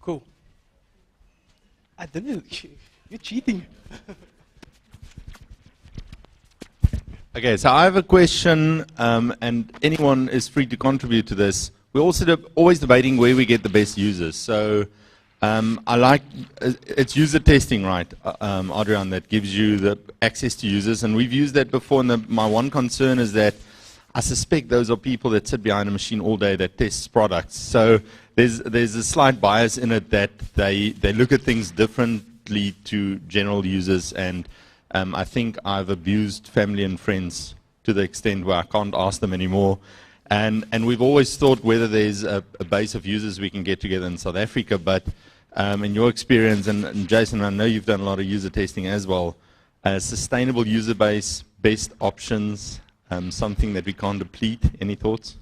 Cool. I didn't. You're cheating. Okay, so I have a question, and anyone is free to contribute to this. We're also always debating where we get the best users. So I like, it's user testing, right, Adriaan, that gives you the access to users. And we've used that before, and my one concern is that I suspect those are people that sit behind a machine all day that tests products. So there's a slight bias in it that they look at things differently to general users, and I think I've abused family and friends to the extent where I can't ask them anymore. And we've always thought whether there's a base of users we can get together in South Africa, but in your experience, and Jason, I know you've done a lot of user testing as well, sustainable user base, best options, something that we can't deplete. Any thoughts?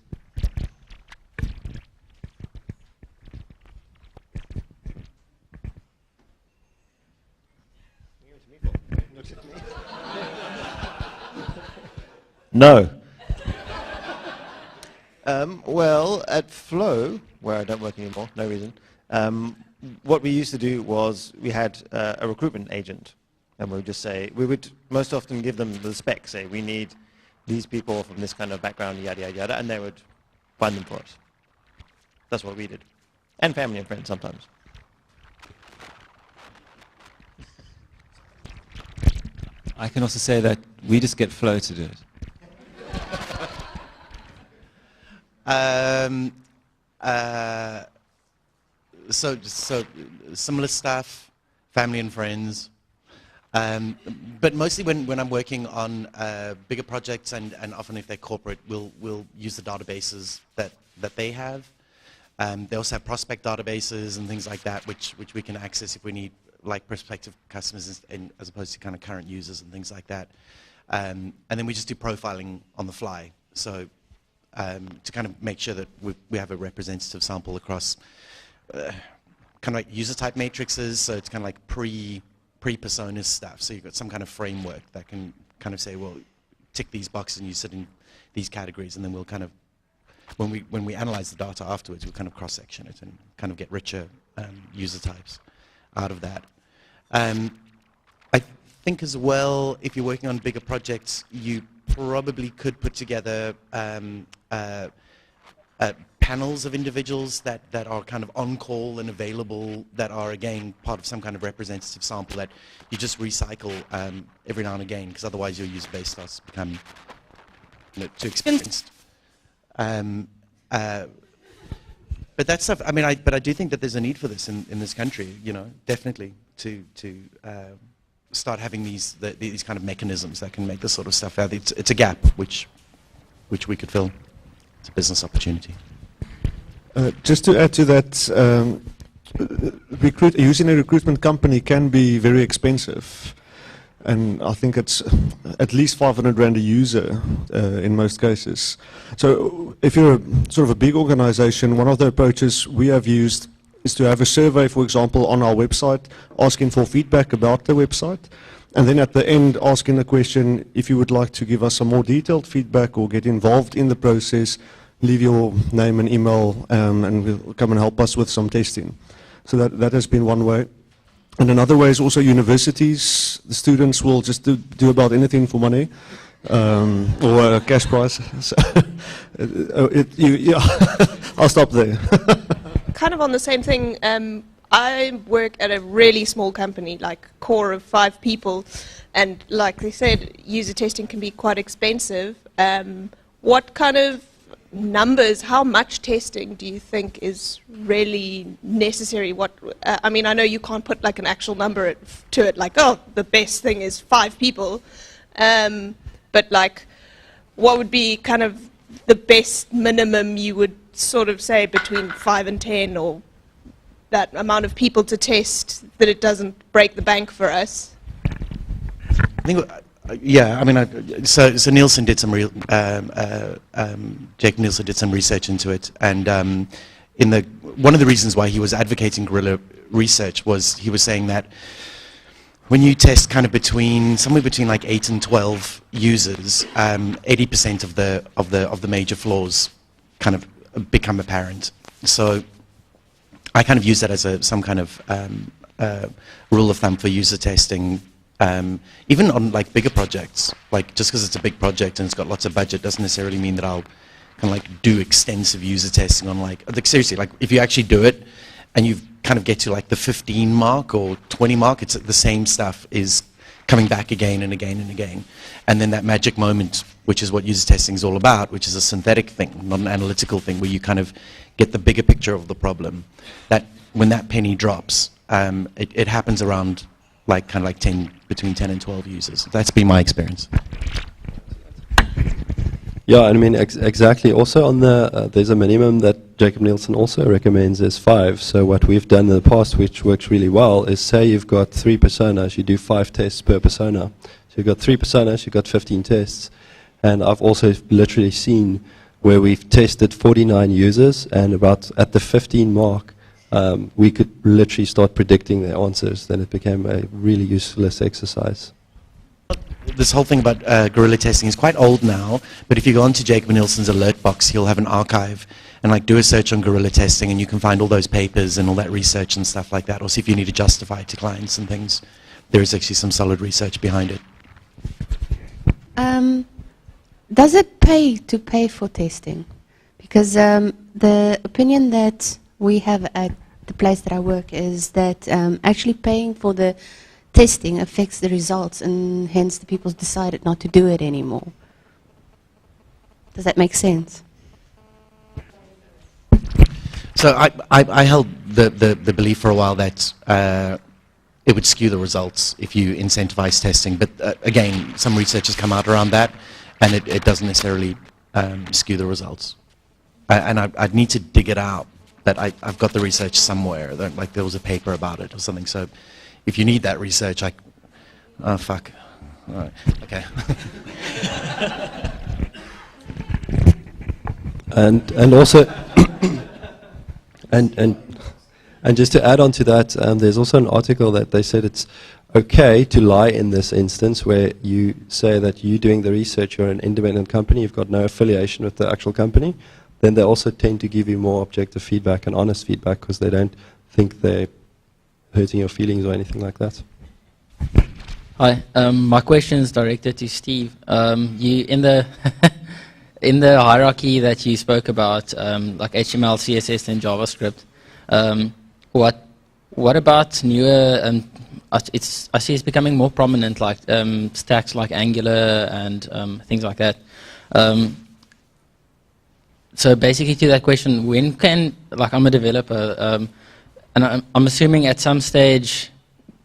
No. Well, at Flow, where I don't work anymore, no reason, what we used to do was we had a recruitment agent, and we would just say, we would most often give them the specs, say, we need these people from this kind of background, yada, yada, yada, and they would find them for us. That's what we did. And family and friends sometimes. I can also say that we just get Flow to do it. So similar stuff, family and friends. But mostly when I'm working on bigger projects, and often if they're corporate, we'll use the databases that they have. They also have prospect databases and things like that, which we can access if we need, like prospective customers as opposed to kind of current users and things like that. And then we just do profiling on the fly. So to kind of make sure that we have a representative sample across kind of like user type matrices. So it's kind of like pre-personas stuff. So you've got some kind of framework that can kind of say, well, tick these boxes and you sit in these categories, and then we'll kind of, when we analyze the data afterwards, we'll kind of cross-section it and kind of get richer user types out of that. I think as well, if you're working on bigger projects, you probably could put together panels of individuals that are kind of on call and available, that are again part of some kind of representative sample that you just recycle every now and again, because otherwise your user base starts to become too experienced. But that stuff, I mean, but I do think that there's a need for this in this country, definitely to start having these kind of mechanisms that can make this sort of stuff out. It's a gap which we could fill. It's a business opportunity. Just to add to that, using a recruitment company can be very expensive. And I think it's at least 500 Rand a user in most cases. So if you're sort of a big organization, one of the approaches we have used is to have a survey, for example, on our website, asking for feedback about the website. And then at the end, asking the question, if you would like to give us some more detailed feedback or get involved in the process, leave your name and email, and we'll come and help us with some testing. So that has been one way. And another way is also universities. The students will just do about anything for money, or a cash prize. So, I'll stop there. Kind of on the same thing, I work at a really small company, like core of 5 people, and like they said, user testing can be quite expensive. What kind of numbers, how much testing do you think is really necessary? I mean, I know you can't put like an actual number to it, like, oh, the best thing is 5 people, but like, what would be kind of the best minimum you would sort of say between 5 and 10, or that amount of people to test that it doesn't break the bank for us? I think, yeah, I mean, so Nielsen did some Jake Nielsen did some research into it, and one of the reasons why he was advocating guerrilla research was he was saying that when you test kind of somewhere between like 8 and 12 users, 80% of the major flaws kind of become apparent. So I kind of use that as some kind of rule of thumb for user testing. Even on like bigger projects, like just because it's a big project and it's got lots of budget doesn't necessarily mean that I'll kind of like do extensive user testing on like seriously, like if you actually do it and you kind of get to like the 15 mark or 20 mark, it's the same stuff is coming back again and again and again. And then that magic moment, which is what user testing is all about, which is a synthetic thing, not an analytical thing, where you kind of get the bigger picture of the problem. That when that penny drops, it happens around like kind of like between 10 and 12 users. That's been my experience. Yeah, I mean, exactly. Also on the, there's a minimum that Jacob Nielsen also recommends is 5. So what we've done in the past, which works really well, is say you've got 3 personas, you do 5 tests per persona. So you've got 3 personas, you've got 15 tests. And I've also literally seen where we've tested 49 users, and about at the 15 mark, we could literally start predicting their answers. Then it became a really useless exercise. This whole thing about guerrilla testing is quite old now, but if you go onto Jacob Nielsen's alert box, he'll have an archive and like do a search on guerrilla testing, and you can find all those papers and all that research and stuff like that. Or see if you need to justify it to clients and things. There is actually some solid research behind it. Does it pay for testing? Because the opinion that we have at the place that I work is that actually paying for the testing affects the results, and hence the people decided not to do it anymore. Does that make sense? So I held the belief for a while that it would skew the results if you incentivize testing. But again, some research has come out around that, and it doesn't necessarily skew the results. And I'd need to dig it out, but I've got the research somewhere. Like there was a paper about it or something. So if you need that research, oh fuck. All right. Okay. and also and just to add on to that, there's also an article that they said it's okay to lie in this instance, where you say that you're doing the research, you're an independent company, you've got no affiliation with the actual company. Then they also tend to give you more objective feedback and honest feedback, because they don't think they're hurting your feelings or anything like that. Hi, my question is directed to Steve. You in the in the hierarchy that you spoke about, like HTML, CSS, and JavaScript, what about newer? I see it's becoming more prominent, like stacks like Angular and things like that. So basically, to that question, when can, like, I'm a developer, and I'm assuming at some stage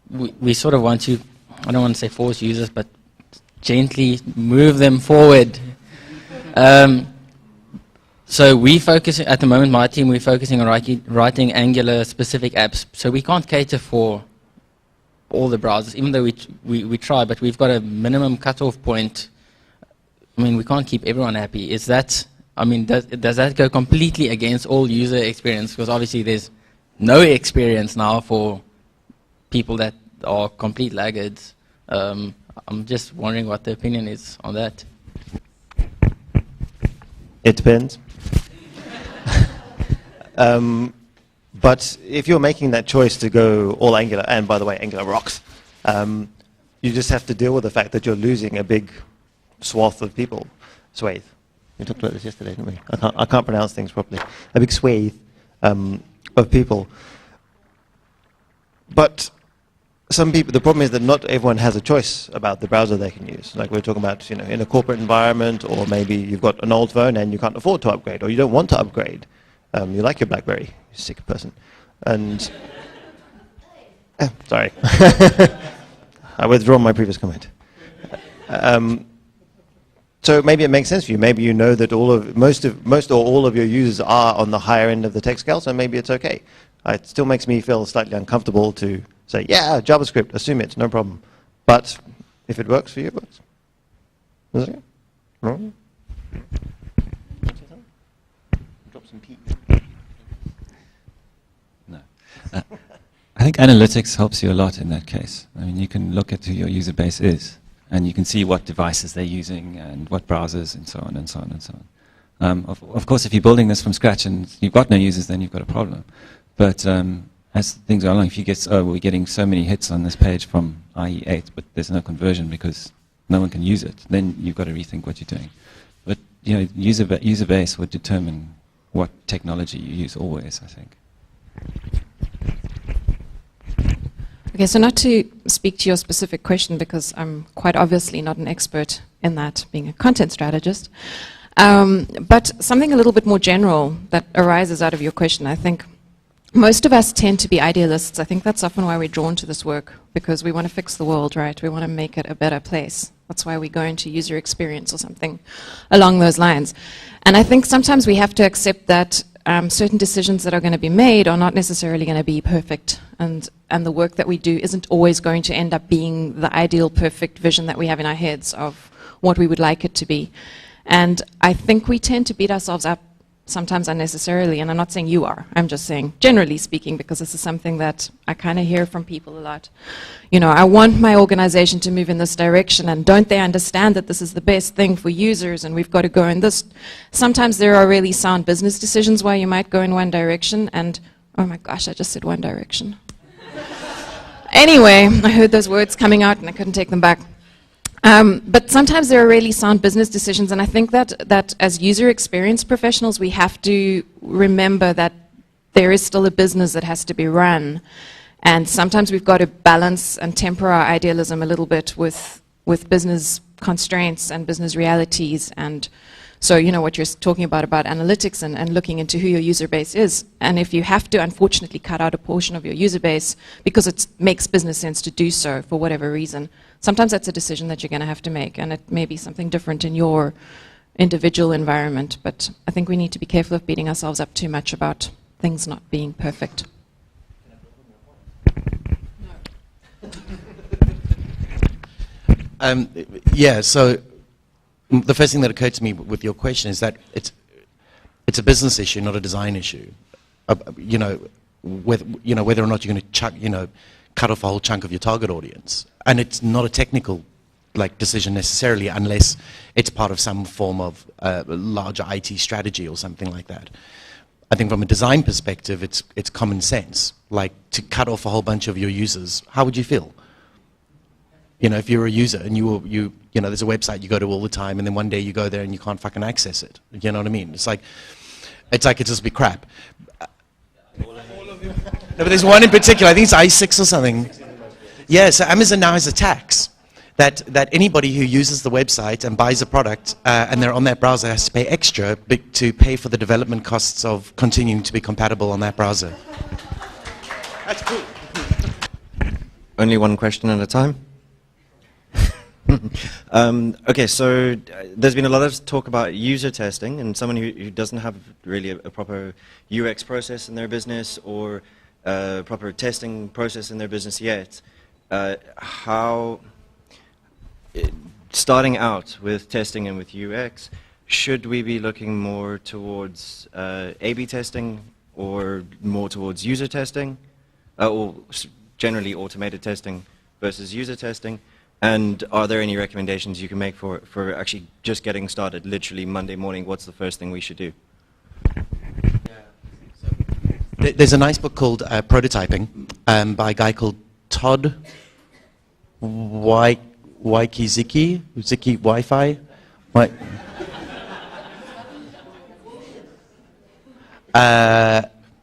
we sort of want to, I don't want to say force users, but gently move them forward. So we focus, at the moment, my team, we're focusing on writing Angular-specific apps. So we can't cater for all the browsers, even though we try, but we've got a minimum cutoff point. I mean, we can't keep everyone happy. Is that, I mean, does that go completely against all user experience? Because obviously there's no experience now for people that are complete laggards. I'm just wondering what the opinion is on that. It depends. But if you're making that choice to go all Angular, and by the way, Angular rocks, you just have to deal with the fact that you're losing a big swath of people. Swathe. We talked about this yesterday, didn't we? I can't pronounce things properly. A big swathe of people. But some people, the problem is that not everyone has a choice about the browser they can use. Like we're talking about, you know, in a corporate environment, or maybe you've got an old phone and you can't afford to upgrade, or you don't want to upgrade. You like your BlackBerry, you sick person. And sorry, I withdraw my previous comment. So maybe it makes sense for you. Maybe you know that most or all of your users are on the higher end of the tech scale, so maybe it's okay. It still makes me feel slightly uncomfortable to say, yeah, JavaScript, assume it, no problem. But if it works for you, it works. Is it? No? Drop some P. No. I think analytics helps you a lot in that case. I mean, you can look at who your user base is, and you can see what devices they're using and what browsers and so on and so on and so on. Of course, if you're building this from scratch and you've got no users, then you've got a problem. But as things go along, if you get, oh, we're getting so many hits on this page from IE8, but there's no conversion because no one can use it, then you've got to rethink what you're doing. But you know, user base would determine what technology you use always, I think. Okay, so not to speak to your specific question, because I'm quite obviously not an expert in that, being a content strategist, but something a little bit more general that arises out of your question. I think most of us tend to be idealists. I think that's often why we're drawn to this work, because we want to fix the world, right? We want to make it a better place. That's why we go into user experience or something along those lines. And I think sometimes we have to accept that certain decisions that are going to be made are not necessarily going to be perfect, and the work that we do isn't always going to end up being the ideal, perfect vision that we have in our heads of what we would like it to be. And I think we tend to beat ourselves up sometimes unnecessarily, and I'm not saying you are, I'm just saying generally speaking, because this is something that I kind of hear from people a lot. You know, I want my organization to move in this direction, and don't they understand that this is the best thing for users, and we've got to go in this. Sometimes there are really sound business decisions why you might go in one direction, and oh my gosh, I just said one direction. Anyway, I heard those words coming out and I couldn't take them back. But sometimes there are really sound business decisions, and I think that as user experience professionals, we have to remember that there is still a business that has to be run, and sometimes we've got to balance and temper our idealism a little bit with business constraints and business realities. And so, you know, what you're talking about analytics and looking into who your user base is, and if you have to unfortunately cut out a portion of your user base because it makes business sense to do so for whatever reason, sometimes that's a decision that you're going to have to make, and it may be something different in your individual environment. But I think we need to be careful of beating ourselves up too much about things not being perfect. Yeah, so the first thing that occurred to me with your question is that it's a business issue, not a design issue. You know, whether or not you're going to cut off a whole chunk of your target audience, and it's not a technical decision necessarily, unless it's part of some form of larger IT strategy or something like that. I think from a design perspective, it's common sense. Like, to cut off a whole bunch of your users, how would you feel? You know, if you're a user and you know, there's a website you go to all the time, and then one day you go there and you can't fucking access it. You know what I mean? It's like it just be crap. No, but there's one in particular. I think it's i6 or something. Yeah. So Amazon now has a tax that anybody who uses the website and buys a product and they're on that browser has to pay extra to pay for the development costs of continuing to be compatible on that browser. That's cool. Only one question at a time. Okay, so there's been a lot of talk about user testing, and someone who doesn't have really a proper UX process in their business or a proper testing process in their business yet, starting out with testing and with UX, should we be looking more towards A/B testing or more towards user testing, or generally automated testing versus user testing? And are there any recommendations you can make for actually just getting started, literally Monday morning? What's the first thing we should do? There's a nice book called Prototyping by a guy called Todd Ziki Wi-Fi.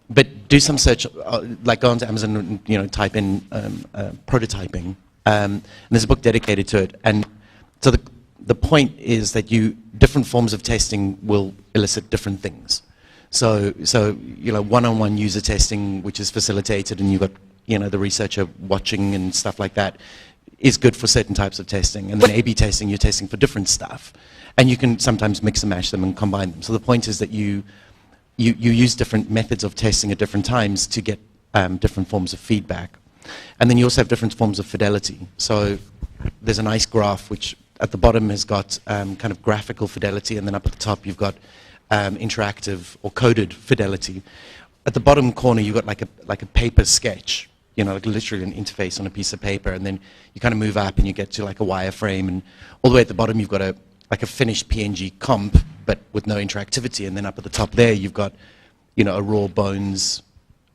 But do some search, like go onto Amazon and, you know, type in prototyping. And there's a book dedicated to it. And so the point is that different forms of testing will elicit different things. So you know, one-on-one user testing, which is facilitated, and you've got, you know, the researcher watching and stuff like that, is good for certain types of testing. And then A/B testing, you're testing for different stuff. And you can sometimes mix and match them and combine them. So the point is that you use different methods of testing at different times to get different forms of feedback. And then you also have different forms of fidelity. So there's a nice graph which at the bottom has got kind of graphical fidelity, and then up at the top you've got interactive or coded fidelity. At the bottom corner you've got like a paper sketch, you know, like literally an interface on a piece of paper, and then you kind of move up and you get to like a wireframe, and all the way at the bottom you've got a finished PNG comp but with no interactivity, and then up at the top there you've got, you know, a raw bones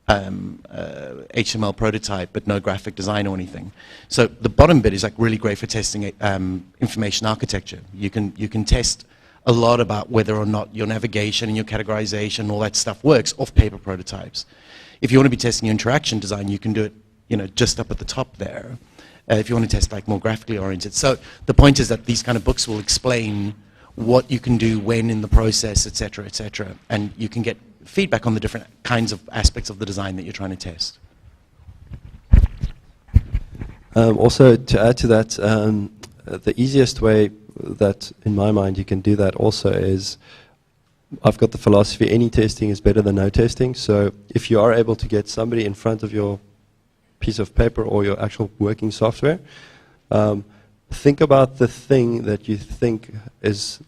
HTML prototype, but no graphic design or anything. So the bottom bit is like really great for testing information architecture. You can test a lot about whether or not your navigation and your categorization, all that stuff works off paper prototypes. If you want to be testing your interaction design, you can do it, just up at the top there. If you want to test like more graphically oriented. So the point is that these kind of books will explain what you can do when in the process, et cetera, and you can get feedback on the different kinds of aspects of the design that you're trying to test. Also, to add to that, the easiest way that, in my mind, you can do that also is, I've got the philosophy, any testing is better than no testing. So if you are able to get somebody in front of your piece of paper or your actual working software, think about the thing that you think is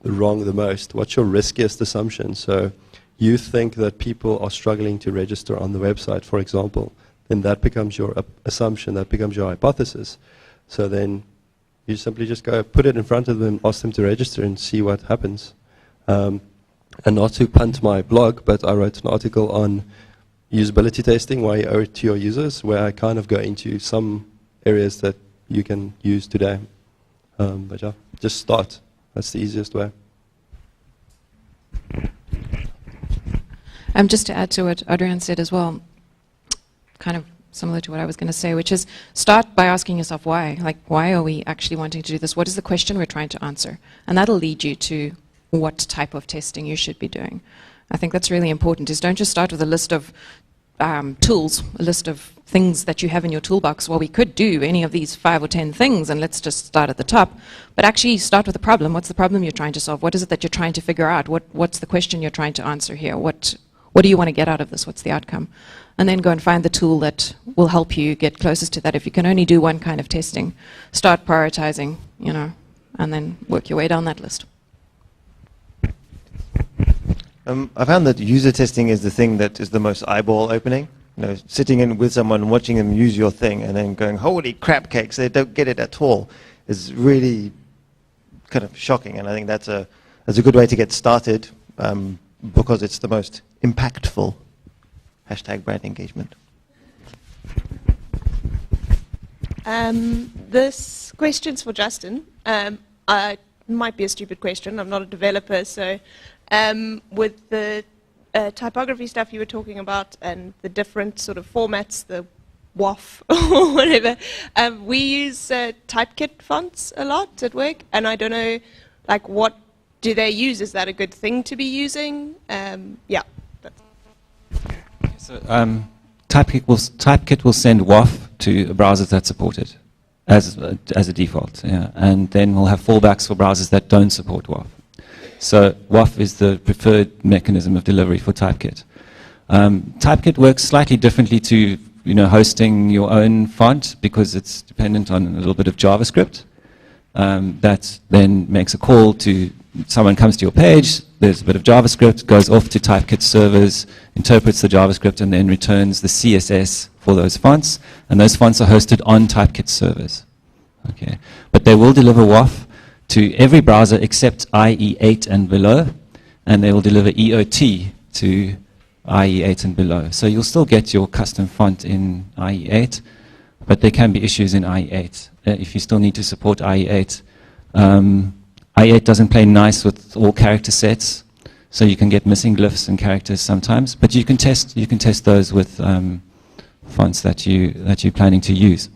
wrong the most. What's your riskiest assumption? So you think that people are struggling to register on the website, for example, then that becomes your assumption, that becomes your hypothesis. So then you simply just go put it in front of them, ask them to register and see what happens. And not to punt my blog, but I wrote an article on usability testing, why you owe it to your users, where I kind of go into some areas that you can use today. But yeah, just start. That's the easiest way. Just to add to what Adriaan said as well, kind of similar to what I was going to say, which is start by asking yourself why. Like, why are we actually wanting to do this? What is the question we're trying to answer? And that'll lead you to what type of testing you should be doing. I think that's really important, is don't just start with a list of tools, a list of things that you have in your toolbox. Well, we could do any of these 5 or 10 things, and let's just start at the top. But actually start with the problem. What's the problem you're trying to solve? What is it that you're trying to figure out? What's the question you're trying to answer here? What do you want to get out of this? What's the outcome? And then go and find the tool that will help you get closest to that. If you can only do one kind of testing, start prioritizing, and then work your way down that list. I found that user testing is the thing that is the most eyeball opening. Sitting in with someone, watching them use your thing, and then going, holy crap cakes, they don't get it at all, is really kind of shocking. And I think that's a good way to get started, because it's the most impactful. #brand engagement. This question's for Justin. Might be a stupid question. I'm not a developer, so with the typography stuff you were talking about and the different sort of formats, the WAF or whatever, we use typekit fonts a lot at work, and I don't know, like, what do they use? Is that a good thing to be using? Yeah. So Typekit will send WAF to browsers that support it as a default, yeah. And then we'll have fallbacks for browsers that don't support WAF. So WAF is the preferred mechanism of delivery for Typekit. Typekit works slightly differently to hosting your own font, because it's dependent on a little bit of JavaScript. That then makes a call to someone comes to your page, there's a bit of JavaScript, goes off to Typekit servers, interprets the JavaScript, and then returns the CSS for those fonts. And those fonts are hosted on Typekit servers. Okay. But they will deliver WAF to every browser except IE8 and below, and they will deliver EOT to IE8 and below. So you'll still get your custom font in IE8, but there can be issues in IE8. If you still need to support IE8, IE8 doesn't play nice with all character sets, so you can get missing glyphs and characters sometimes. But you can test those with fonts that you're planning to use.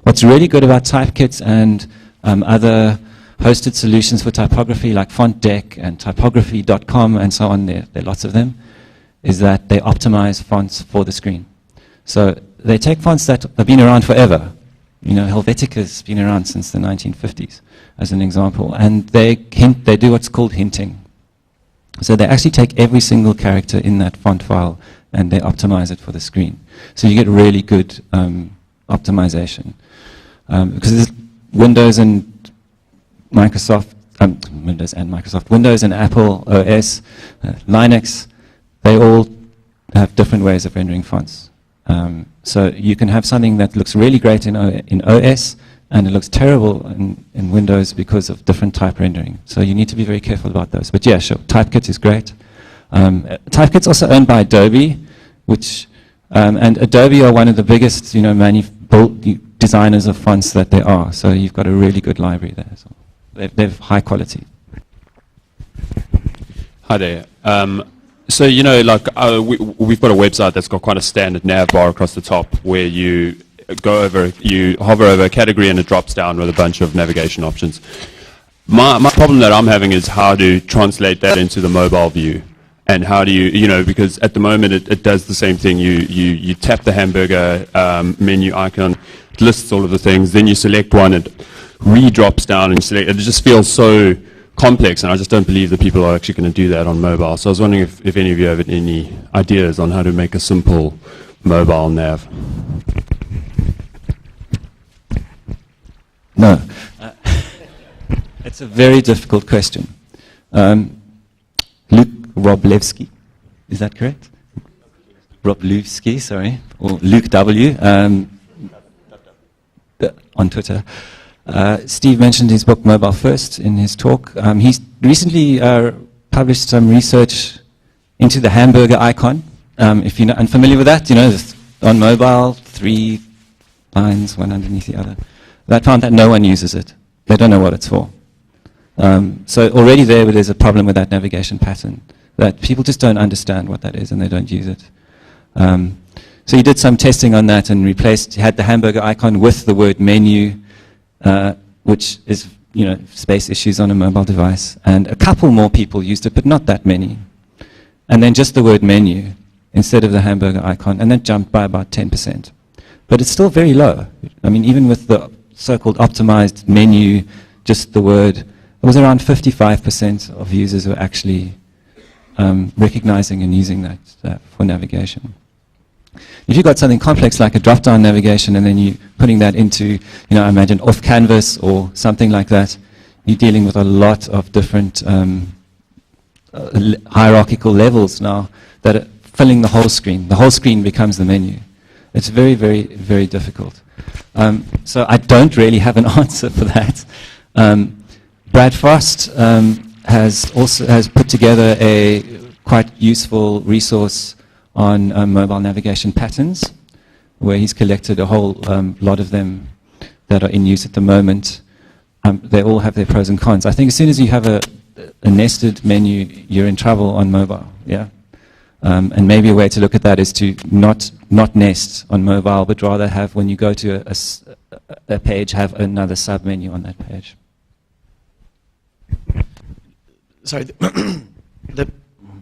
What's really good about Typekit and other hosted solutions for typography like FontDeck and typography.com and so on, there are lots of them, is that they optimize fonts for the screen. So they take fonts that have been around forever. Helvetica's been around since the 1950s, as an example, and they do what's called hinting. So they actually take every single character in that font file and they optimize it for the screen. So you get really good optimization. Because there's Windows and Microsoft, Windows and Apple OS, Linux, they all have different ways of rendering fonts. So you can have something that looks really great in OS, and it looks terrible in Windows because of different type rendering. So you need to be very careful about those. But yeah, sure, Typekit is great. Typekit's also owned by Adobe, which And Adobe are one of the biggest, designers of fonts that there are. So you've got a really good library there. So they're high quality. Hi there. So we've got a website that's got quite a standard nav bar across the top where you hover over a category and it drops down with a bunch of navigation options. My problem that I'm having is how to translate that into the mobile view. And how do you, because at the moment it does the same thing. You tap the hamburger menu icon, it lists all of the things, then you select one, it re-drops down and you select, it just feels so complex, and I just don't believe that people are actually going to do that on mobile. So I was wondering if any of you have any ideas on how to make a simple mobile nav. No. It's a very difficult question. Luke Wroblewski, is that correct? Wroblewski, sorry, or Luke W. On Twitter. Steve mentioned his book Mobile First in his talk. He's recently published some research into the hamburger icon. If you're not unfamiliar with that, on mobile, 3 lines, one underneath the other. That found that no one uses it. They don't know what it's for. So already there's a problem with that navigation pattern, that people just don't understand what that is and they don't use it. So he did some testing on that and had the hamburger icon with the word menu, which is, space issues on a mobile device. And a couple more people used it, but not that many. And then just the word menu instead of the hamburger icon, and that jumped by about 10%. But it's still very low. I mean, even with the so-called optimized menu, just the word, it was around 55% of users who were actually recognizing and using that for navigation. If you've got something complex like a drop-down navigation and then you're putting that into, I imagine off canvas or something like that, you're dealing with a lot of different hierarchical levels now that are filling the whole screen. The whole screen becomes the menu. It's very, very, very difficult. So I don't really have an answer for that. Brad Frost has put together a quite useful resource on mobile navigation patterns, where he's collected a whole lot of them that are in use at the moment. They all have their pros and cons. I think as soon as you have a nested menu, you're in trouble on mobile. Yeah, and maybe a way to look at that is to not nest on mobile, but rather have, when you go to a page, have another sub-menu on that page. Sorry,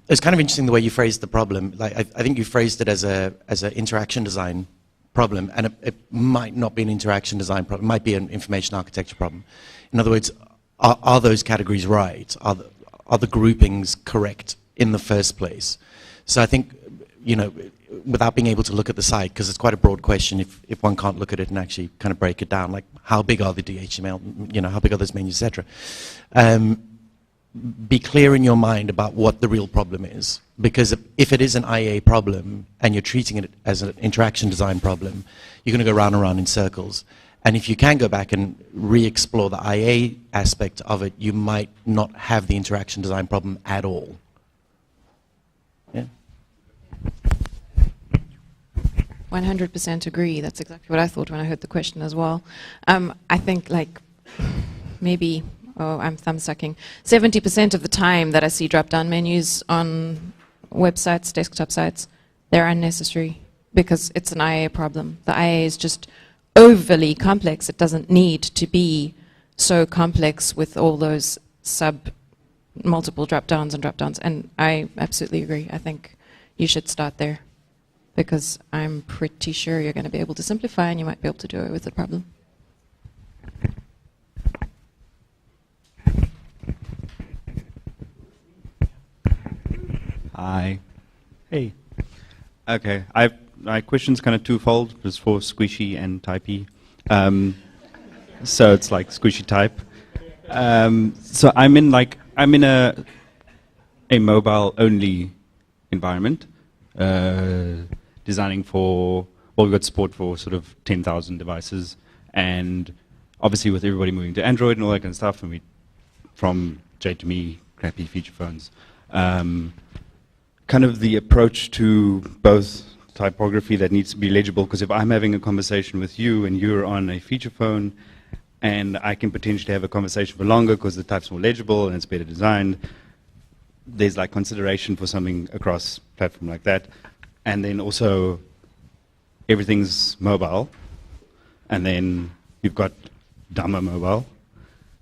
it's kind of interesting the way you phrased the problem. Like, I think you phrased it as an interaction design problem, and it might not be an interaction design problem. It might be an information architecture problem. In other words, are those categories right? Are the groupings correct in the first place? So I think, without being able to look at the site, because it's quite a broad question if one can't look at it and actually kind of break it down, like how big are the DHTML, how big are those menus, etc. Be clear in your mind about what the real problem is. Because if it is an IA problem and you're treating it as an interaction design problem, you're going to go round and round in circles. And if you can go back and re-explore the IA aspect of it, you might not have the interaction design problem at all. Yeah. 100% agree. That's exactly what I thought when I heard the question as well. I think maybe... I'm thumb-sucking. 70% of the time that I see drop-down menus on websites, desktop sites, they're unnecessary because it's an IA problem. The IA is just overly complex. It doesn't need to be so complex with all those multiple drop-downs and drop-downs. And I absolutely agree. I think you should start there because I'm pretty sure you're going to be able to simplify and you might be able to do it with the problem. Hi. Hey. Okay, my question's kind of twofold. It's for squishy and typey. So it's like squishy type. So I'm in a mobile only environment, designing for, we've got support for sort of 10,000 devices, and obviously with everybody moving to Android and all that kind of stuff, and from J to me, crappy feature phones. Kind of the approach to both typography that needs to be legible, because if I'm having a conversation with you and you're on a feature phone, and I can potentially have a conversation for longer because the type's more legible and it's better designed, there's like consideration for something across platform like that. And then also everything's mobile, and then you've got dumber mobile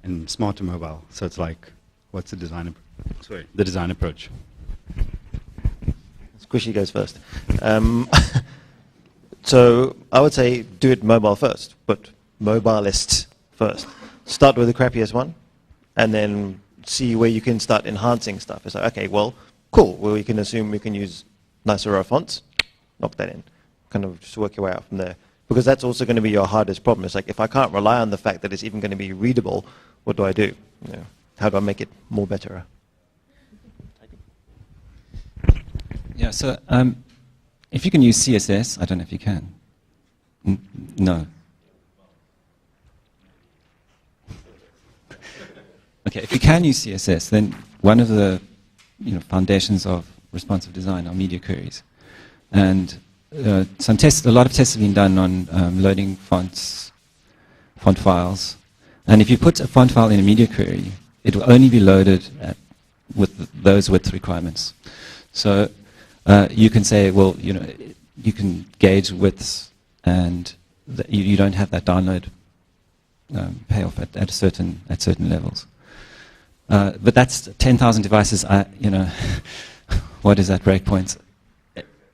and smarter mobile. So it's like, what's the design the design approach? Squishy goes first. So I would say do it mobile first, but mobilist first. Start with the crappiest one, and then see where you can start enhancing stuff. It's like, okay, well, cool. Well, we can assume we can use nicer fonts. Knock that in. Kind of just work your way out from there. Because that's also going to be your hardest problem. It's like, if I can't rely on the fact that it's even going to be readable, what do I do? You know, how do I make it more better? Yeah, so if you can use CSS, I don't know if you can. No. Okay, if you can use CSS, then one of the foundations of responsive design are media queries. And a lot of tests have been done on loading fonts, font files. And if you put a font file in a media query, it will only be loaded with those width requirements. So you can say, well, you can gauge widths, and you don't have that download payoff at certain levels. But that's 10,000 devices. What is that breakpoint?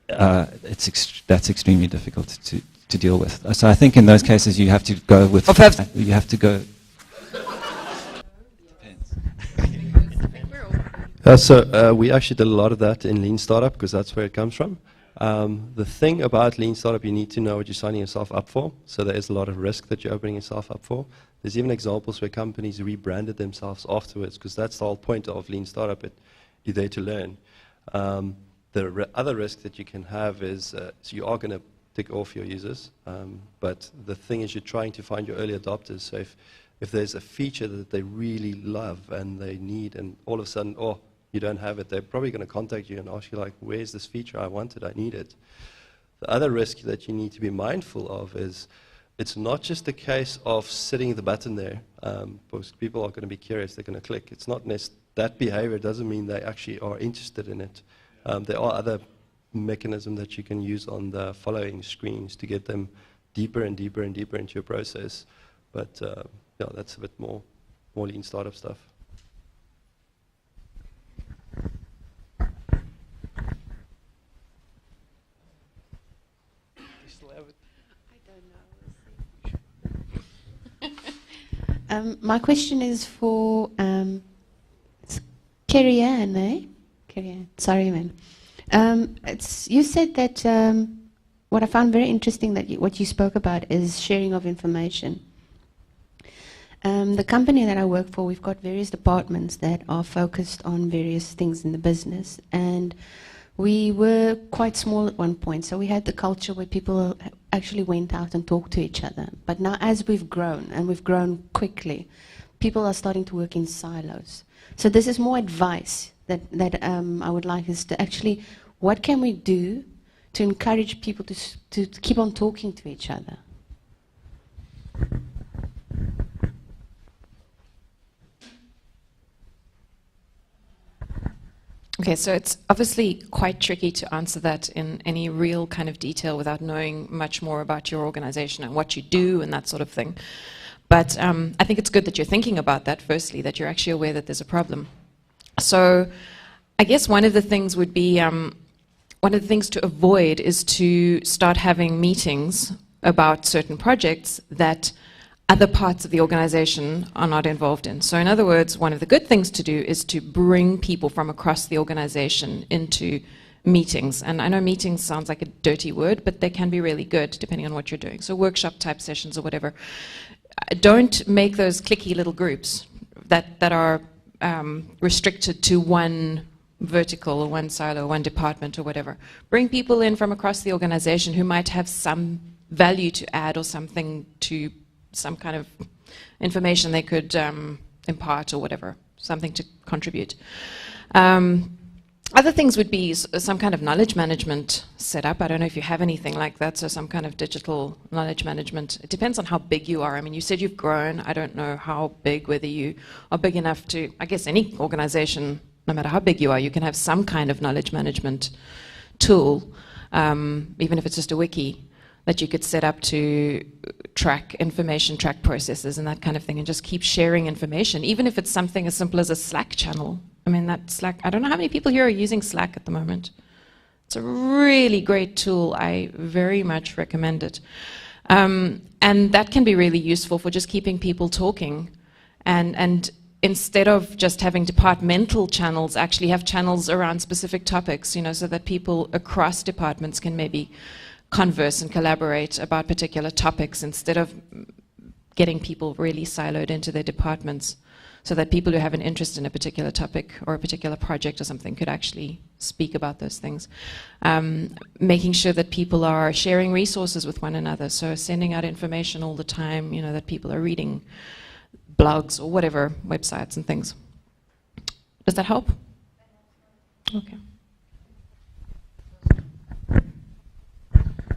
That's extremely difficult to deal with. So I think in those cases you have to go with. You have to go. So we actually did a lot of that in Lean Startup because that's where it comes from. The thing about Lean Startup, you need to know what you're signing yourself up for. So there is a lot of risk that you're opening yourself up for. There's even examples where companies rebranded themselves afterwards, because that's the whole point of Lean Startup. You're there to learn. The other risk that you can have is, so you are going to tick off your users, but the thing is you're trying to find your early adopters. So if there's a feature that they really love and they need, and all of a sudden, you don't have it, they're probably going to contact you and ask you, like, where's this feature? I want it, I need it. The other risk that you need to be mindful of is it's not just a case of sitting the button there, because people are going to be curious, they're going to click. It's not that behavior doesn't mean they actually are interested in it. There are other mechanisms that you can use on the following screens to get them deeper and deeper and deeper into your process. But yeah, that's a bit more Lean Startup stuff. My question is for Kerry-Anne, eh? Kerry-Anne, sorry, man. You said that what I found very interesting that what you spoke about is sharing of information. The company that I work for, we've got various departments that are focused on various things in the business, and we were quite small at one point, so we had the culture where people actually went out and talked to each other. But now as we've grown, and we've grown quickly, people are starting to work in silos. So this is more advice that I would like us to actually, what can we do to encourage people to keep on talking to each other? Okay, so it's obviously quite tricky to answer that in any real kind of detail without knowing much more about your organization and what you do and that sort of thing. But I think it's good that you're thinking about that, firstly, that you're actually aware that there's a problem. So I guess one of the things would be, one of the things to avoid is to start having meetings about certain projects that other parts of the organization are not involved in. So in other words, one of the good things to do is to bring people from across the organization into meetings. And I know meetings sounds like a dirty word, but they can be really good depending on what you're doing. So workshop type sessions or whatever. Don't make those cliquey little groups that are restricted to one vertical or one silo, one department or whatever. Bring people in from across the organization who might have some value to add or something to some kind of information they could impart or whatever, something to contribute. Other things would be some kind of knowledge management setup. I don't know if you have anything like that, so some kind of digital knowledge management. It depends on how big you are. I mean, you said you've grown. I don't know how big, whether you are big enough to, I guess any organization, no matter how big you are, you can have some kind of knowledge management tool, even if it's just a wiki, that you could set up to track information, track processes and that kind of thing, and just keep sharing information, even if it's something as simple as a Slack channel. I mean, that Slack, I don't know how many people here are using Slack at the moment. It's a really great tool. I very much recommend it. And that can be really useful for just keeping people talking. And instead of just having departmental channels, actually have channels around specific topics, you know, so that people across departments can maybe converse and collaborate about particular topics instead of getting people really siloed into their departments, so that people who have an interest in a particular topic or a particular project or something could actually speak about those things. Making sure that people are sharing resources with one another, so sending out information all the time, you know, that people are reading blogs or whatever, websites and things. Does that help? Okay.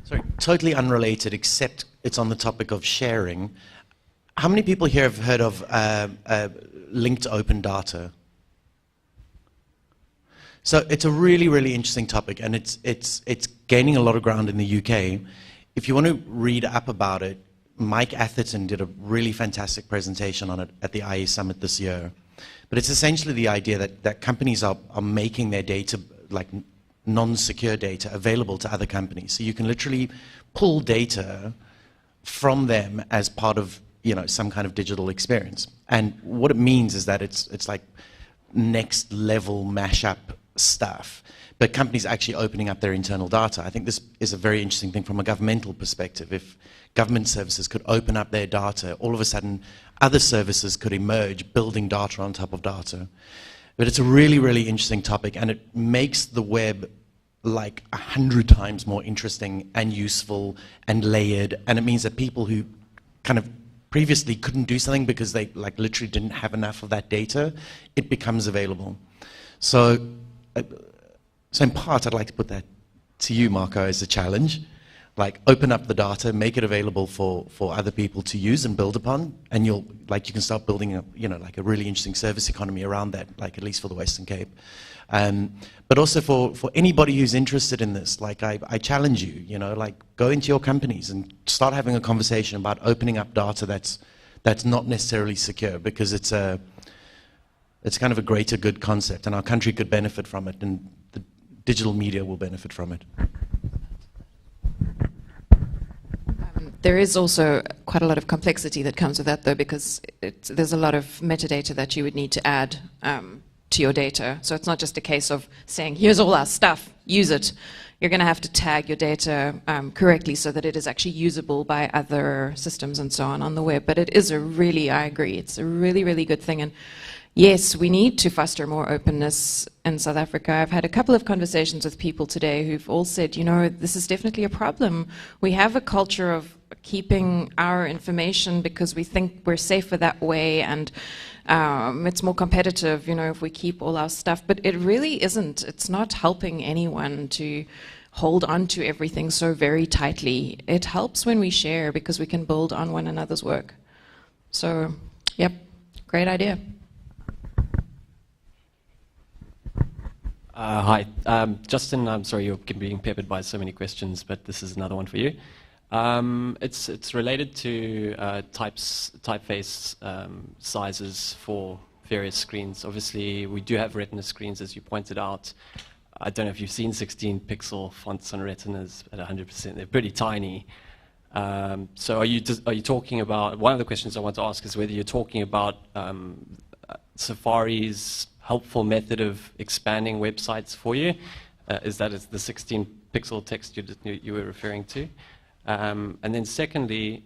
Sorry, totally unrelated, except it's on the topic of sharing. How many people here have heard of linked open data? So it's a really, really interesting topic, and it's gaining a lot of ground in the UK. If you want to read up about it, Mike Atherton did a really fantastic presentation on it at the IE Summit this year. But it's essentially the idea that companies are making their data, like non-secure data, available to other companies. So you can literally pull data from them as part of, you know, some kind of digital experience. And what it means is that it's like next level mashup stuff, but companies actually opening up their internal data. I think this is a very interesting thing from a governmental perspective. If government services could open up their data, all of a sudden other services could emerge building data on top of data. But it's a really, really interesting topic, and it makes the web like 100 times more interesting and useful and layered, and it means that people who kind of previously couldn't do something because they like literally didn't have enough of that data, it becomes available. So in part, I'd like to put that to you, Marco, as a challenge. Like, open up the data, make it available for other people to use and build upon, and you can start building a, you know, like a really interesting service economy around that, like at least for the Western Cape. But also for anybody who's interested in this, like I challenge you, you know, like go into your companies and start having a conversation about opening up data that's not necessarily secure, because it's kind of a greater good concept, and our country could benefit from it, and the digital media will benefit from it. There is also quite a lot of complexity that comes with that, though, because there's a lot of metadata that you would need to add to your data. So it's not just a case of saying, here's all our stuff, use it. You're going to have to tag your data correctly so that it is actually usable by other systems and so on the web. But it is I agree, it's a really, really good thing. And yes, we need to foster more openness in South Africa. I've had a couple of conversations with people today who've all said, you know, this is definitely a problem. We have a culture of keeping our information because we think we're safer that way, and it's more competitive, you know, if we keep all our stuff. But it really isn't. It's not helping anyone to hold on to everything so very tightly. It helps when we share, because we can build on one another's work. So, yep, great idea. Hi, Justin, I'm sorry you're being peppered by so many questions, but this is another one for you. It's related to typeface sizes for various screens. Obviously, we do have Retina screens, as you pointed out. I don't know if you've seen 16-pixel fonts on Retinas at 100%. They're pretty tiny. So are you talking about, one of the questions I want to ask is whether you're talking about Safari's helpful method of expanding websites for you? Is that the 16-pixel text you were referring to? And then secondly,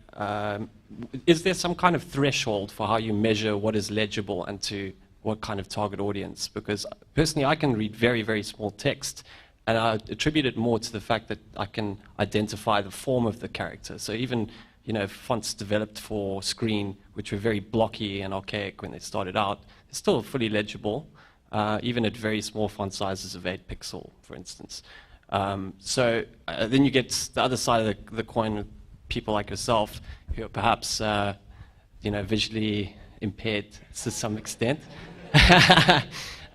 is there some kind of threshold for how you measure what is legible and to what kind of target audience? Because personally, I can read very, very small text, and I attribute it more to the fact that I can identify the form of the character. So even, you know, fonts developed for screen, which were very blocky and archaic when they started out, it's still fully legible. even at very small font sizes of 8 pixel, for instance. So then you get the other side of the coin with people like yourself who are perhaps visually impaired to some extent.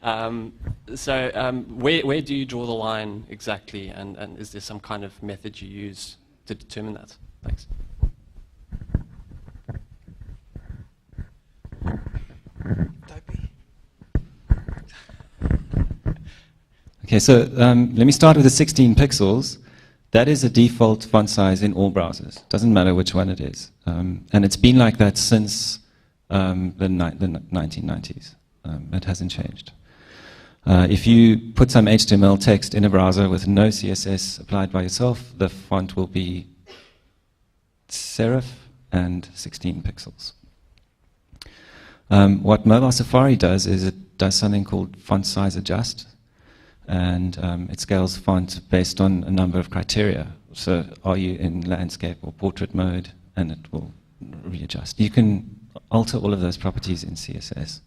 Where do you draw the line exactly, and is there some kind of method you use to determine that? Thanks. Okay, so let me start with the 16 pixels. That is a default font size in all browsers. Doesn't matter which one it is. And it's been like that since the 1990s. It hasn't changed. If you put some HTML text in a browser with no CSS applied by yourself, the font will be serif and 16 pixels. What Mobile Safari does is it does something called font size adjust, and it scales font based on a number of criteria. So are you in landscape or portrait mode, and it will readjust. You can alter all of those properties in CSS.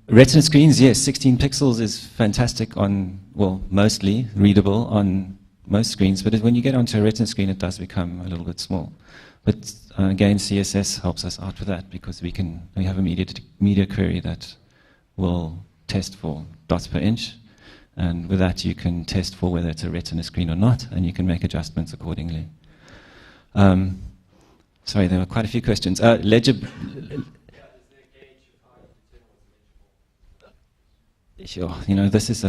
Retina screens, yes, 16 pixels is fantastic on, well, mostly readable on most screens, but when you get onto a Retina screen, it does become a little bit small. But again, CSS helps us out with that because we have a media query that will test for dots per inch, and with that you can test for whether it's a Retina screen or not, and you can make adjustments accordingly. Sorry, there were quite a few questions. Sure, this is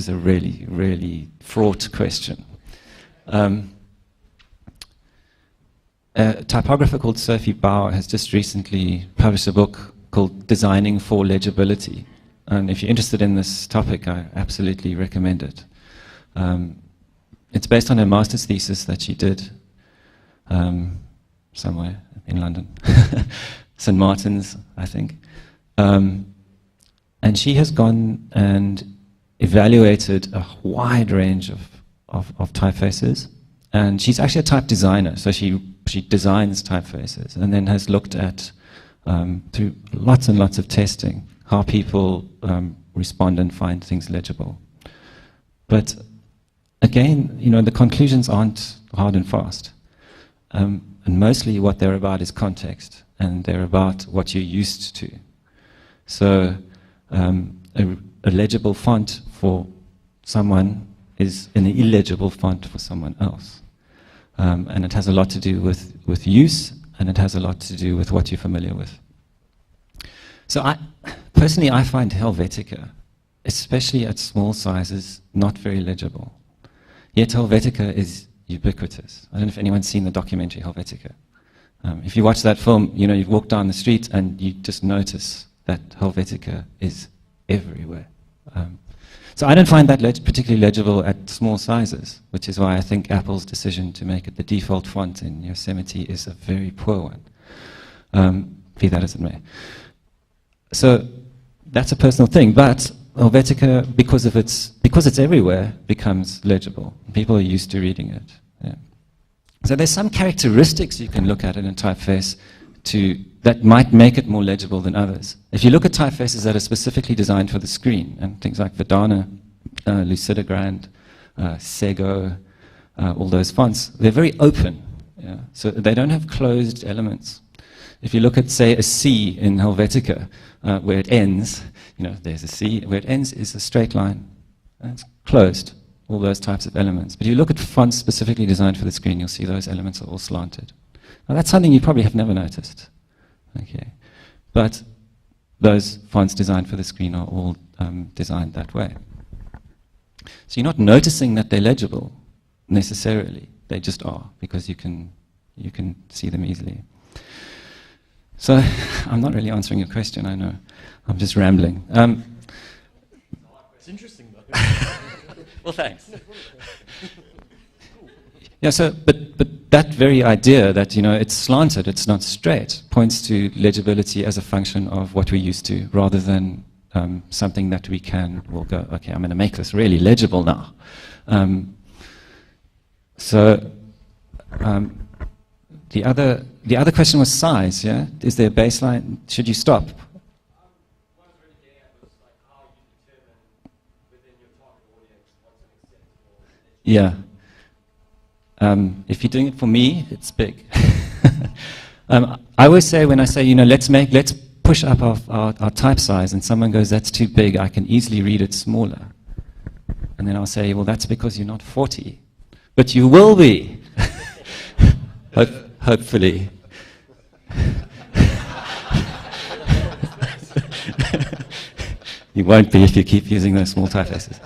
a really, really fraught question. A typographer called Sophie Bauer has just recently published a book called Designing for Legibility. And if you're interested in this topic, I absolutely recommend it. It's based on a master's thesis that she did somewhere in London, St. Martin's, I think. And she has gone and evaluated a wide range of typefaces. And she's actually a type designer, so she designs typefaces and then has looked at, through lots and lots of testing, how people respond and find things legible. But again, the conclusions aren't hard and fast. And mostly what they're about is context, and they're about what you're used to. So a legible font for someone is an illegible font for someone else. And it has a lot to do with use, and it has a lot to do with what you're familiar with. So personally, I find Helvetica, especially at small sizes, not very legible. Yet Helvetica is ubiquitous. I don't know if anyone's seen the documentary Helvetica. If you watch that film, you walk down the street and you just notice that Helvetica is everywhere. So I don't find that particularly legible at small sizes, which is why I think Apple's decision to make it the default font in Yosemite is a very poor one, be that as it may. So that's a personal thing, but Helvetica, because it's everywhere, becomes legible. People are used to reading it. Yeah. So there's some characteristics you can look at in a typeface that might make it more legible than others. If you look at typefaces that are specifically designed for the screen, and things like Verdana, Lucidagrand, Sego, all those fonts, they're very open. Yeah? So they don't have closed elements. If you look at, say, a C in Helvetica, where it ends, there's a C, where it ends is a straight line. It's closed, all those types of elements. But if you look at fonts specifically designed for the screen, you'll see those elements are all slanted. Now that's something you probably have never noticed. Okay. But those fonts designed for the screen are all designed that way. So you're not noticing that they're legible necessarily. They just are, because you can see them easily. So I'm not really answering your question, I know. I'm just rambling. It's interesting, though. Well, thanks. Yeah, so, but that very idea that, it's slanted, it's not straight, points to legibility as a function of what we're used to, rather than something that we'll go, okay, I'm going to make this really legible now. The other question was size, yeah? Is there a baseline? Should you stop? Yeah. If you're doing it for me, it's big. I always say, when I say, let's push up our type size, and someone goes, that's too big, I can easily read it smaller. And then I'll say, well, that's because you're not 40. But you will be. Hopefully. You won't be if you keep using those small typefaces.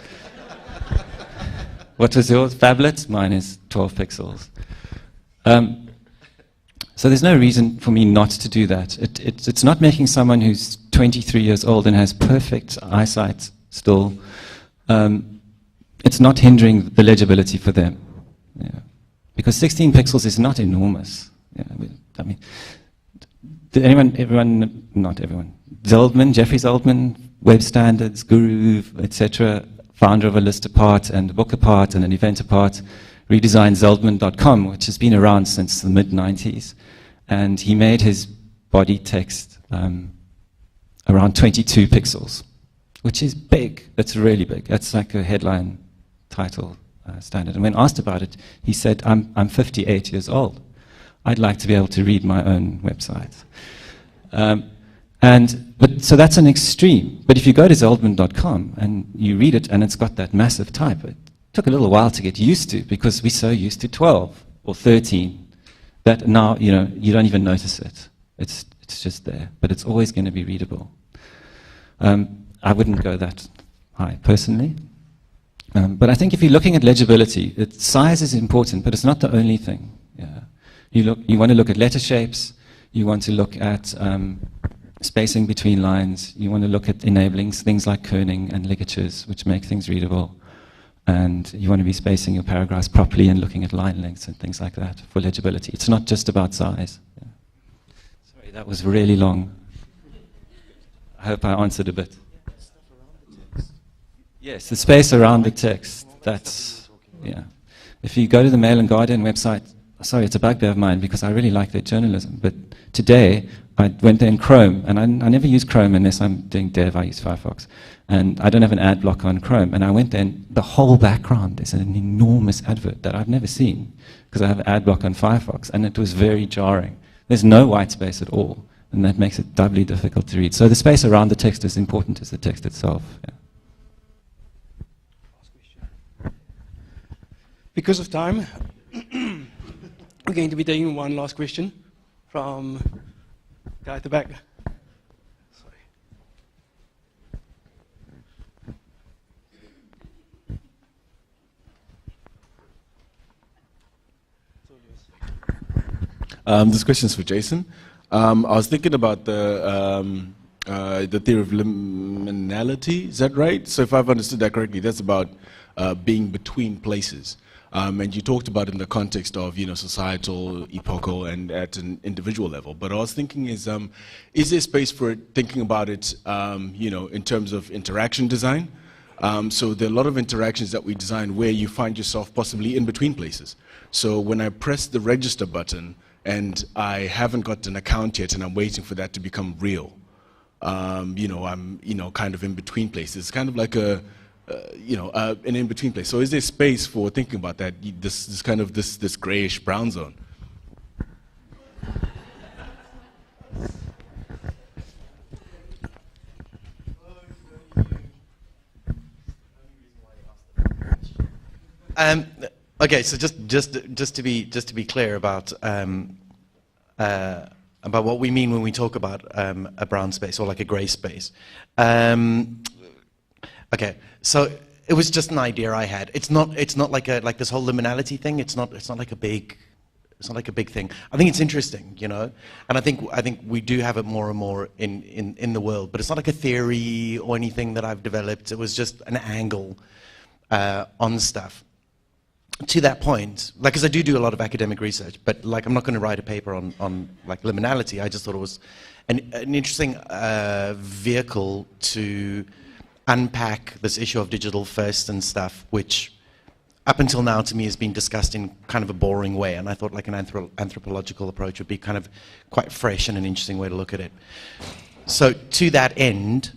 What was yours? Phablet? Mine is 12 pixels. So there's no reason for me not to do that. It's not making someone who's 23 years old and has perfect eyesight still, it's not hindering the legibility for them. Yeah. Because 16 pixels is not enormous. Yeah, I mean, did everyone, not everyone, Jeffrey Zeldman, Web Standards, Guru, etc., founder of a list apart and a book apart and an event apart, redesigned Zeldman.com, which has been around since the mid-90s. And he made his body text around 22 pixels, which is big. That's really big. That's like a headline title standard. And when asked about it, he said, I'm 58 years old. I'd like to be able to read my own website. So that's an extreme. But if you go to Zeldman.com and you read it and it's got that massive type, it took a little while to get used to, because we're so used to 12 or 13 that now, you don't even notice it. It's just there. But it's always going to be readable. I wouldn't go that high, personally. But I think if you're looking at legibility, size is important, but it's not the only thing. Yeah. You want to look at letter shapes. You want to look at spacing between lines. You want to look at enabling things like kerning and ligatures, which make things readable. And you want to be spacing your paragraphs properly and looking at line lengths and things like that for legibility. It's not just about size. Yeah. Sorry, that was really long. I hope I answered a bit. Yes, the space around the text. That's, yeah. If you go to the Mail and Guardian website, sorry, it's a bugbear of mine because I really like their journalism. But today, I went there in Chrome, and I never use Chrome unless I'm doing dev, I use Firefox. And I don't have an ad blocker on Chrome. And I went there, and the whole background is an enormous advert that I've never seen because I have an ad block on Firefox, and it was very jarring. There's no white space at all, and that makes it doubly difficult to read. So the space around the text is important as the text itself. Yeah. Because of time, we're going to be taking one last question from the guy at the back. Sorry. This question is for Jason. I was thinking about the theory of liminality. Is that right? So if I've understood that correctly, that's about being between places. And you talked about it in the context of, societal, epochal, and at an individual level. But I was thinking is there space for thinking about it, in terms of interaction design? So there are a lot of interactions that we design where you find yourself possibly in between places. So when I press the register button and I haven't got an account yet and I'm waiting for that to become real, I'm, kind of in between places. It's kind of like an in-between place. So is there space for thinking about that, this grayish brown zone? Okay, so just to be clear about what we mean when we talk about a brown space or like a gray space. Okay, so it was just an idea I had. It's not like this whole liminality thing. It's not like a big thing. I think it's interesting, and I think we do have it more and more in the world. But it's not like a theory or anything that I've developed. It was just an angle on stuff. To that point, because I do a lot of academic research, but I'm not going to write a paper on liminality. I just thought it was an interesting vehicle to unpack this issue of digital first and stuff, which up until now to me has been discussed in kind of a boring way, and I thought an anthropological approach would be kind of quite fresh and an interesting way to look at it. So to that end,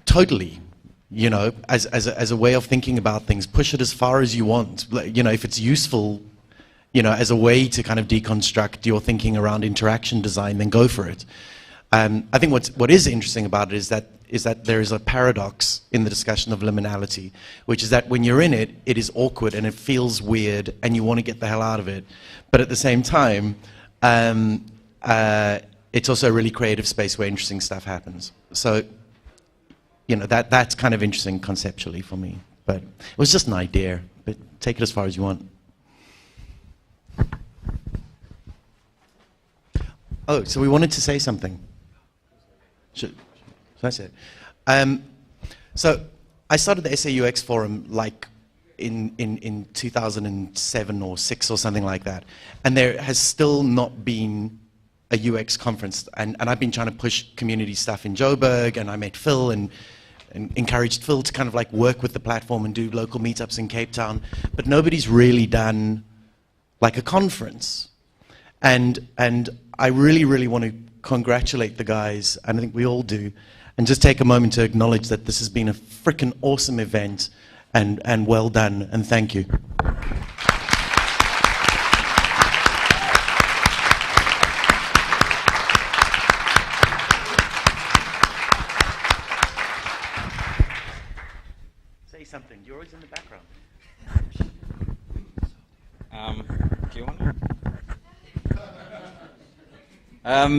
totally, you know, as a way of thinking about things. Push it as far as you want. You know, if it's useful, you know, as a way to kind of deconstruct your thinking around interaction design, then go for it. I think what is interesting about it is that there is a paradox in the discussion of liminality, which is that when you're in it, it is awkward and it feels weird and you want to get the hell out of it. But at the same time, it's also a really creative space where interesting stuff happens. So, you know, that's kind of interesting conceptually for me. But it was just an idea, but take it as far as you want. Oh, so we wanted to say something. That's it. So I started the SAUX forum like in 2007 or 6 or something like that. And there has still not been a UX conference. And I've been trying to push community stuff in Joburg, and I met Phil and encouraged Phil to kind of like work with the platform and do local meetups in Cape Town. But nobody's really done like a conference. And I really, really want to congratulate the guys, and I think we all do, and just take a moment to acknowledge that this has been a freaking awesome event, and well done, and thank you. Say something. You're always in the background. Do you want to?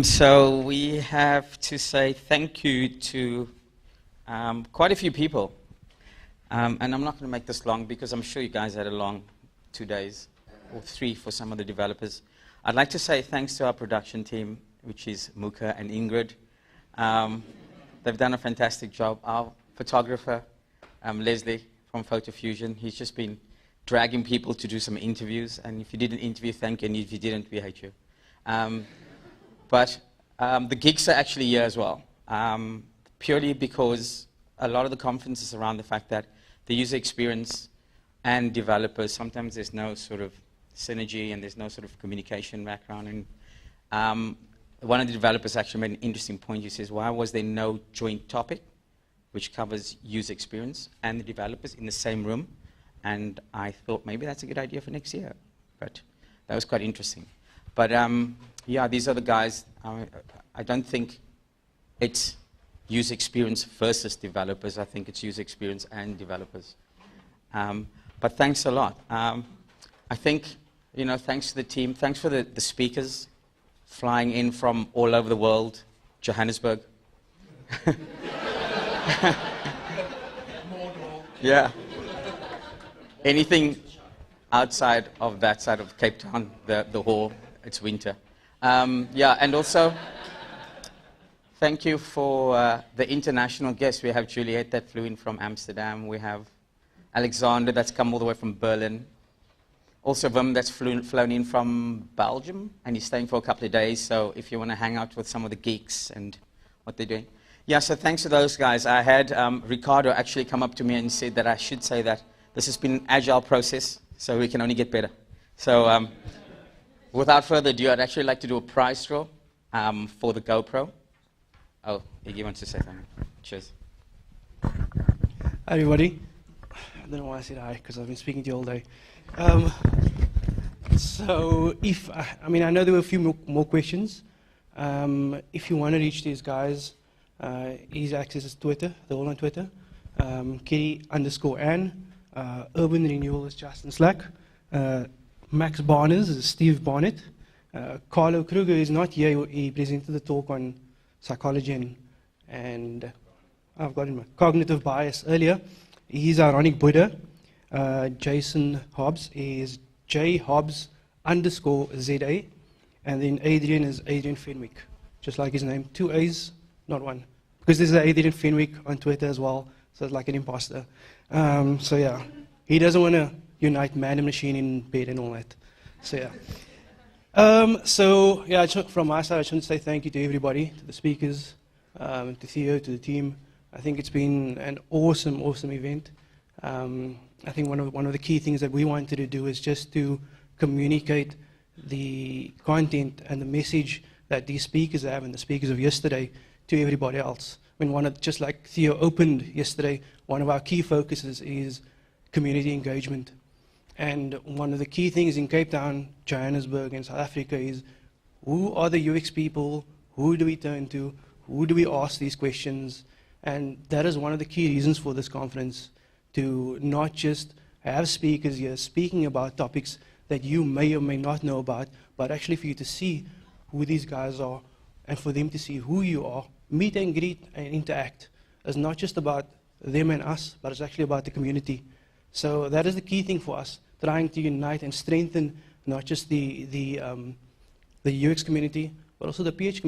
So we have to say thank you to quite a few people. And I'm not going to make this long because I'm sure you guys had a long 2 days, or 3 for some of the developers. I'd like to say thanks to our production team, which is Muka and Ingrid. They've done a fantastic job. Our photographer, Leslie from Photo Fusion, he's just been dragging people to do some interviews. And if you did an interview, thank you. And if you didn't, we hate you. But the geeks are actually here as well, purely because a lot of the conference is around the fact that the user experience and developers, sometimes there's no sort of synergy and there's no sort of communication background. And one of the developers actually made an interesting point. He says, why was there no joint topic which covers user experience and the developers in the same room? And I thought maybe that's a good idea for next year. But that was quite interesting. But yeah, these are the guys. I don't think it's user experience versus developers. I think it's user experience and developers. But thanks a lot. I think, you know, thanks to the team. Thanks for the speakers flying in from all over the world, Johannesburg. Yeah. Anything outside of that side of Cape Town, the hall, it's winter. Yeah, and also, thank you for the international guests. We have Juliet that flew in from Amsterdam. We have Alexander that's come all the way from Berlin. Also Wim that's flown in from Belgium, and he's staying for a couple of days. So if you want to hang out with some of the geeks and what they're doing. Yeah, so thanks to those guys. I had Ricardo actually come up to me and said that I should say that this has been an agile process, so we can only get better. So without further ado, I'd actually like to do a prize draw for the GoPro. Oh, Iggy wants to say something. Cheers. Hi, everybody. I don't know why I said hi, because I've been speaking to you all day. So if, I mean, I know there were a few more questions. If you want to reach these guys, easy access is Twitter. They're all on Twitter. Kerry_Anne. Urban Renewal is Justin Slack. Max Barnes is Steve Barnett. Carlo Kruger is not here. He presented the talk on psychology and I've got him cognitive bias earlier. He's Ironic Buddha. Jason Hobbs is jhobbs_ZA. And then Adriaan is Adriaan Fenwick, just like his name. 2 A's, not 1. Because there's an Adriaan Fenwick on Twitter as well, so it's like an imposter. So yeah, he doesn't want to unite man and machine in bed and all that. So yeah. So yeah, from my side, I just want to say thank you to everybody, to the speakers, to Theo, to the team. I think it's been an awesome, awesome event. I think one of the key things that we wanted to do is just to communicate the content and the message that these speakers have and the speakers of yesterday to everybody else. just like Theo opened yesterday, one of our key focuses is community engagement. And one of the key things in Cape Town, Johannesburg, and South Africa is who are the UX people, who do we turn to, who do we ask these questions, and that is one of the key reasons for this conference, to not just have speakers here speaking about topics that you may or may not know about, but actually for you to see who these guys are and for them to see who you are. Meet and greet and interact is not just about them and us, but it's actually about the community. So that is the key thing for us, trying to unite and strengthen not just the UX community, but also the PHP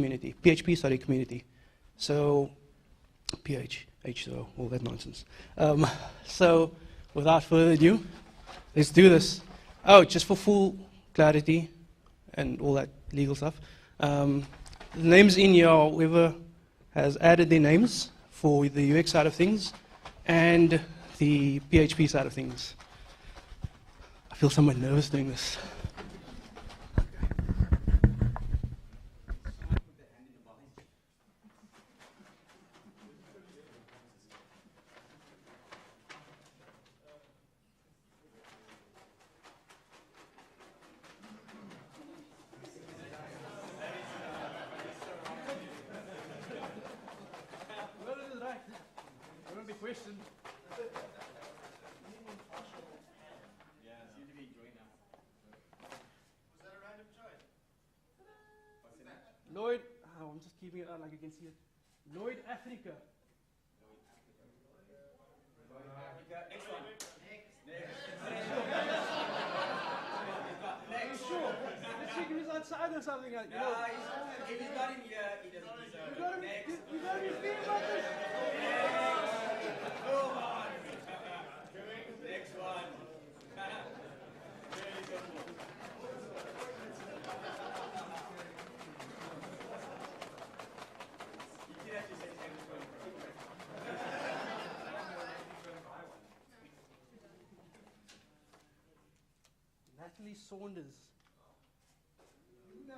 community. So, all that nonsense. So, without further ado, let's do this. Oh, just for full clarity and all that legal stuff. The names in here, whoever has added their names for the UX side of things and the PHP side of things. I feel somewhat nervous doing this. Lloyd, I'm just keeping it on like you can see it. Lloyd Africa. Next one. Next. Sure. Let's see if he's outside or something. Like, If he's not in here, he doesn't deserve it. You gotta be fair about this. Go on. Next one. Natalie Saunders. No.